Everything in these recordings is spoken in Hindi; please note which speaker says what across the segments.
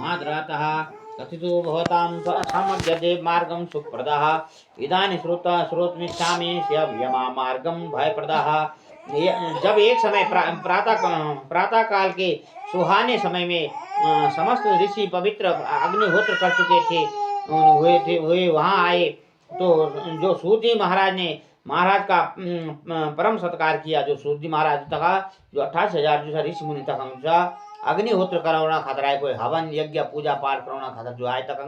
Speaker 1: माद्रातः कथितो भवतां सामग्यते मार्गं सुप्रदः इदानीं श्रोतुमिच्छामि यमा मार्गं भयप्रदः। जब एक समय प्रातः काल के सुहाने समय में समस्त ऋषि पवित्र अग्निहोत्र कर चुके थे, हुए वहां आए, तो जो सूत जी महाराज ने महाराज का परम सत्कार किया। जो सूत जी महाराज तक जो 28,000 जो ऋषि मुनि तक अग्निहोत्र करवना खातर आए, कोई हवन यज्ञ पूजा पाठ करवना खातर जो आए तक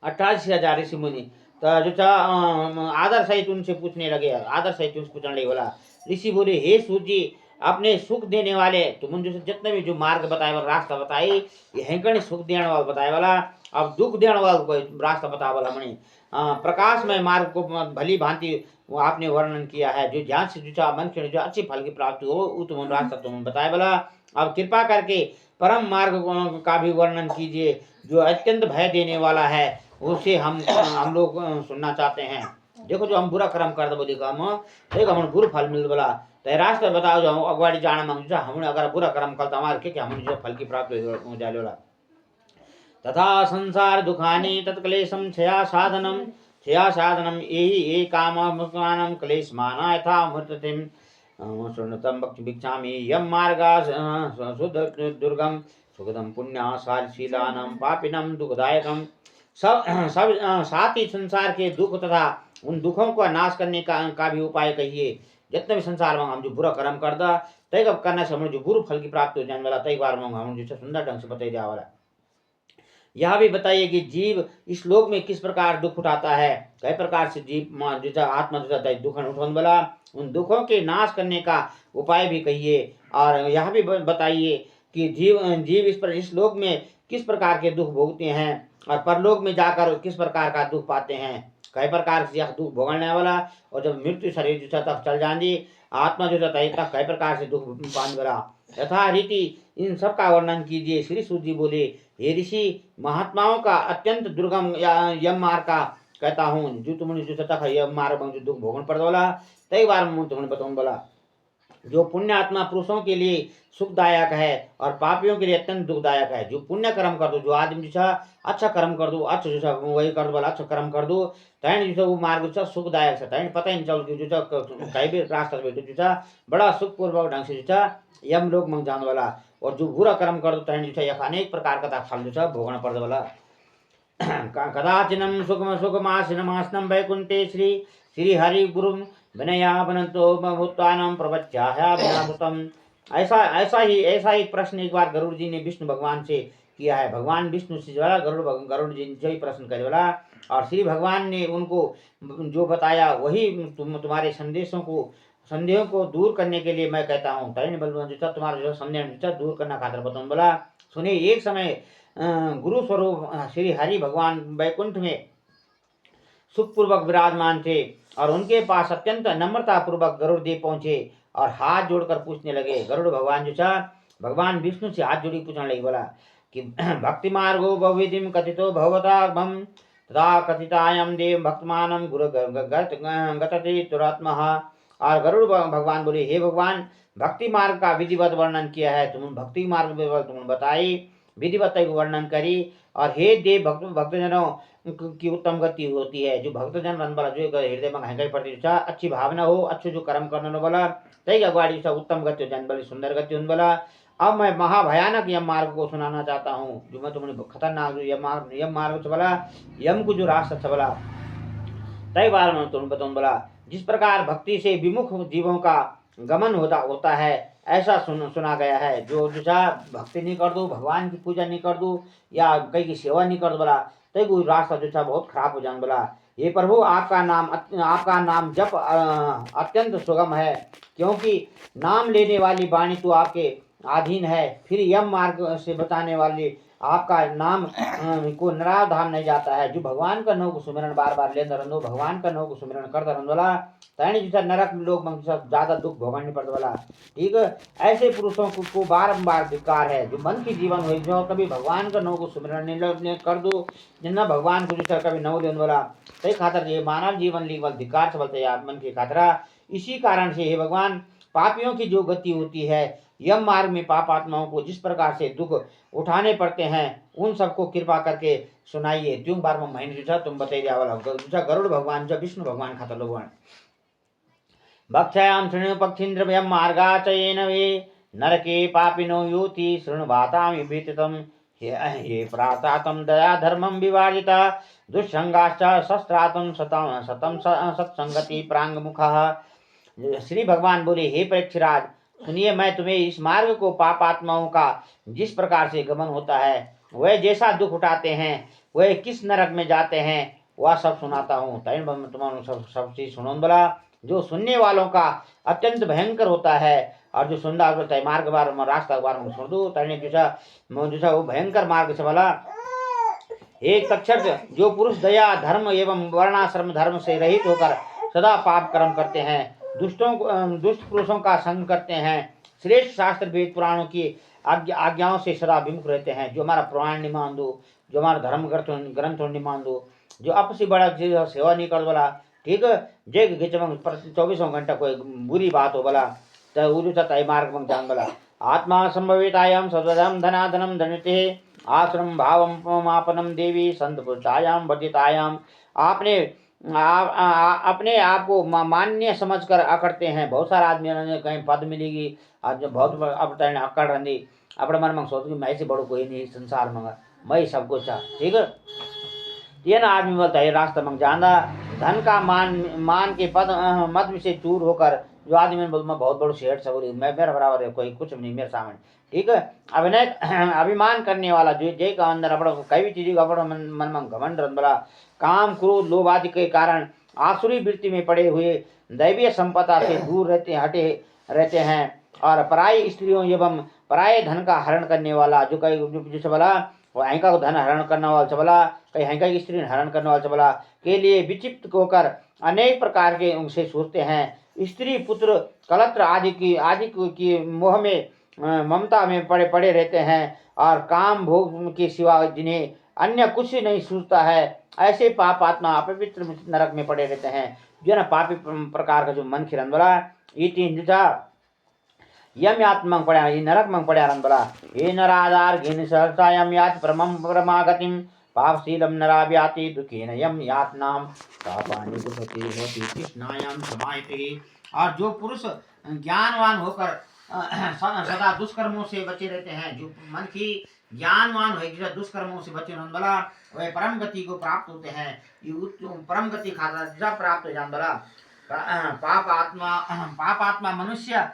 Speaker 1: 28,000 ऋषि मुनि। तो जो आदर सहित उनसे पूछने लगे, आदर सहित उनसे पूछने लगे। बोला ऋषि बोले, हे सूत जी, अपने सुख देने वाले तुम जो जितने भी जो मार्ग बताए वाला रास्ता बताए, ये हैंकणी सुख देने वाला बताए वाला, अब दुख देने वाला कोई रास्ता बता वाला मणि प्रकाश में मार्ग को भली भांति आपने वर्णन किया है। जो ध्यान से जुचा मन से जो अच्छी फल की प्राप्ति हो, वो तुम रास्ता तुम बताए वाला। अब कृपा करके परम मार्ग का भी वर्णन कीजिए, जो अत्यंत भय देने वाला है, उसे हम लोग सुनना चाहते हैं। देखो जो हम बुरा कर्म कर बोली देखो हम बुरा फल मिल बोला, तो रास्ता बताओ जो अगवाड़ी जान मांग हमने अगर बुरा कर्म करता हमारे क्या हम जो फल की प्राप्ति हो जाए बोला। तथा संसार दुखानि तत्क्लेशम क्षया साधनम यही ये कामकानम क्लेशमाना यथा मृततिम शृणुतम भिक्षामि यम मार्गा दुर्गम सुखदम पुण्याशालीलानम पापिनम दुखदायकम। सब साथ ही संसार के दुख तथा उन दुखों का नाश करने का भी उपाय कहिए। जितने भी संसार में हम जो बुरा कर्म करता तय कब करने से हमें जो बुरा फल की प्राप्ति हो जाने वाला, तय बार में हम जो सुंदर ढंग से बताई जा वाला। यह भी बताइए कि जीव इस लोक में किस प्रकार दुख उठाता है, कई प्रकार से जीव जो आत्मा जो दुख उठाने वाला, उन दुखों के नाश करने का उपाय भी कहिए। और यह भी बताइए कि जीव इस लोक में किस प्रकार के दुख भोगते हैं और परलोक में जाकर किस प्रकार का दुख पाते हैं, कई प्रकार से यह दुख भोगने वाला। और जब मृत्यु शरीर जो तक चल जाती आत्मा जो तक कई प्रकार से दुख पाने वाला, यथा रीति इन सब का वर्णन कीजिए। श्री सूत जी बोले, हे ऋषि, महात्माओं का अत्यंत दुर्गम यम मार्ग का कहता हूँ, जो तुमने जो तक यम मार्ग जो दुख भोगन पड़ बोला, कई बार तुमने बताऊँ बोला। जो पुण्य आत्मा पुरुषों के लिए सुखदायक है और पापियों के लिए अत्यंत दुखदायक है। जो पुण्य कर्म कर दो, जो आदमी जो अच्छा कर्म कर दो, अच्छा जो वही कर दो बोला, अच्छा कर्म कर दो, तैन जो वो मार्ग जो सुखदायक है, तैन पता ही नहीं चल जो कहीं भी रास्ता जो बड़ा सुखपूर्वक ढंग से जो यम लोग मंग जाने वाला। और जो बुरा कर्म कर दो तैन जो अनेक प्रकार का फल जो भोगना पड़ वाला। कदाचिनम सुखमासिनमासनम वैकुंठे श्री हरि गुरु विनया बनंतो भूतानम प्रवच्याह्याभ्यामृतम। ऐसा ही प्रश्न एक बार गरुड़ जी ने विष्णु भगवान से किया है। भगवान विष्णु से वाला गरुड़ जी से ही प्रश्न करे वाला, और श्री भगवान ने उनको जो बताया वही तुम्हारे संदेहों को दूर करने के लिए मैं कहता हूँ। तैन बलवान जो तुम्हारा जो संदेह दूर करना खातर बताऊँ बोला। सुनिए, एक समय गुरु स्वरूप श्री हरि भगवान वैकुंठ में सुखपूर्वक विराजमान थे, और उनके पास अत्यंत नम्रता पूर्वक गरुड़ देव पहुंचे और हाथ जोड़कर पूछने लगे। गरुड़ भगवान जो था भगवान विष्णु से हाथ जोड़ी पूछने लगे बोला कि भक्ति मार्गो बहुविधिम कथितो भगवता भम तथा कथितायम देव भक्तमानम गुरु गतते तुरात्मः। और गरुड़ भगवान बोले, हे भगवान, भक्ति मार्ग का विधिवत वर्णन किया है, तुम भक्ति मार्ग तुमने बताई, विधिवत वर्णन करी। और हे देव भक्तजनों की उत्तम गति होती है। जो भक्तजन रन वाला जो हृदय में हंगाई पड़ती अच्छी भावना हो, अच्छे जो कर्म करने वाला, तई अगवाड़ी उत्तम गति हो जाने वाली, सुंदर गति होने वाला। अब मैं महाभयानक यम मार्ग को सुनाना चाहता हूँ, जो मैं तुम्हें खतरनाक जो यम मार्ग बोला, यम को जो रास्ता बोला, तय बार मैं तुम्हें बताऊँ बोला। जिस प्रकार भक्ति से विमुख जीवों का गमन होता है, ऐसा सुना गया है। जो भक्ति नहीं कर दो, भगवान की पूजा नहीं कर दो, या कहीं की सेवा नहीं कर दो बोला, तो वो रास्ता जो था बहुत खराब हो जाने बोला। ये प्रभु, आपका नाम जप अत्यंत सुगम है, क्योंकि नाम लेने वाली वाणी तो आपके अधीन है। फिर यम मार्ग से बताने वाले आपका नाम को निराधार नहीं जाता है। जो भगवान का नाम को सुमिरन बार बार लेते रहो, भगवान का नाम को सुमिरन करते रहो वाला, तैनी जैसा नरक लोग ज्यादा दुख भोगने पड़ने वाला। ठीक है, ऐसे पुरुषों को बारंबार धिक्कार है। जो मन की जीवन हुई, जो कभी भगवान का नाम को सुमिरन नहीं कर दो, जिन्ना भगवान को जैसा कभी नव देने वाला, तय खातर ये मानव जीवन लीवल धिक्कार से बोलते मन की खातरा। इसी कारण से हे भगवान, पापियों की जो गति होती है, यम मार्ग में पाप आत्माओं को जिस प्रकार से दुख उठाने पड़ते हैं, उन सबको कृपा करके सुनाइए। त्यों बार में महीने जो तुम बताइए वाला गरुड़ भगवान जो विष्णु भगवान खाता लोगों भक्षायां शृणु पक्षीन्द्रभयं मार्गाचयेन वे नरके पापिनो योति शृण्वातामि भीतितम् ये प्रातातं दया धर्मं विवाजिता दुष्संगाश्च शस्त्रातं शतं शतं सत्संगति प्रांगमुखः। श्री भगवान बोले, हे परीक्षराज सुनिए, मैं तुम्हें इस मार्ग को पापात्माओं का जिस प्रकार से गमन होता है, वह जैसा दुख उठाते हैं, वह किस नरक में जाते हैं, वह सब सुनाता हूँ। तैन तुम्हारा सब चीज सुनो बोला, जो सुनने वालों का अत्यंत भयंकर होता है, और जो सुनता बोलता है मार्ग बार रास्ता बार में सुन दो। तैने जैसा वो भयंकर मार्ग से बोला, एक तक्षक जो पुरुष दया धर्म एवं वर्णाश्रम धर्म से रहित होकर सदा पाप कर्म करते हैं, दुष्ट पुरुषों का संग करते हैं, श्रेष्ठ शास्त्र वेद पुराणों की आज्ञाओं से सदा विमुख रहते हैं, जो हमारा पुराण नहीं मान दो, जो हमारा धर्म ग्रंथ नहीं मान दो, जो आपसी बड़ा सेवा नहीं कर बोला, ठीक है, जय गिचम 24 घंटा कोई बुरी बात हो बोला तो उजु तय मार्ग में जान बोला। आत्मा संभवितायाम सदम धनाधनम धनते आश्रम भावम मापनम देवी संत पुरुषायाम वर्जितायाम। आपने अपने आप को मान्य समझकर अकड़ते हैं। बहुत सारा आदमी कहीं पद मिलेगी, आज बहुत अब अकड़ रही अपने मन में सोच मैं से बड़ो कोई नहीं संसार में, मैं सब कुछ है, ठीक है। ये ना आदमी बोलता है रास्ता में जाना, धन का मान के पद मद से चूर होकर जो आदमी बोलता मैं बहुत बड़ो शेठ सब, मैं मेरा बराबर है कोई कुछ नहीं मेरे सामने, ठीक है। अभिनय अभिमान करने वाला जो जय का अंदर अपना कई भी चीज अपना मन में घमंड बड़ा काम क्रोध लोभ आदि के कारण आसुरी वृत्ति में पड़े हुए दैवीय संपदा से दूर हटे रहते हैं, और पराई स्त्रियों एवं पराये धन का हरण करने वाला जो कई जैसे बोला वो हैंका को धन हरण करने वाला चबला, कई हैंका की स्त्री हरण करने वाला चबला के लिए विचित्र होकर अनेक प्रकार के उनसे सोचते हैं। स्त्री पुत्र कलत्र आदि की मोह में ममता में पड़े रहते हैं, और काम भोग के सिवा जिन्हें अन्य कुछ नहीं सूझता है, ऐसे पाप आत्मा अपवित्र नरक में पड़े रहते हैं। जो ना पापी प्रकार का जो मन खिरन वाला ये तीन यम आत्मा पड़ा ये नरक में पड़ा बोला। ये नराधार घिन सहसा यम यात परमागतिम पापशीलम नरा व्याति दुखेन यम यातनाम पापानि गुपति होति कृष्णायाम समायते। और जो पुरुष ज्ञानवान होकर सदा दुष्कर्मों से बचे रहते हैं, जो मन की ज्ञानवान हो जिस दुष्कर्मों से बचे बोला, वह परम गति को प्राप्त होते हैं। ये परम गति खाता प्राप्त हो जान बोला। पाप आत्मा मनुष्य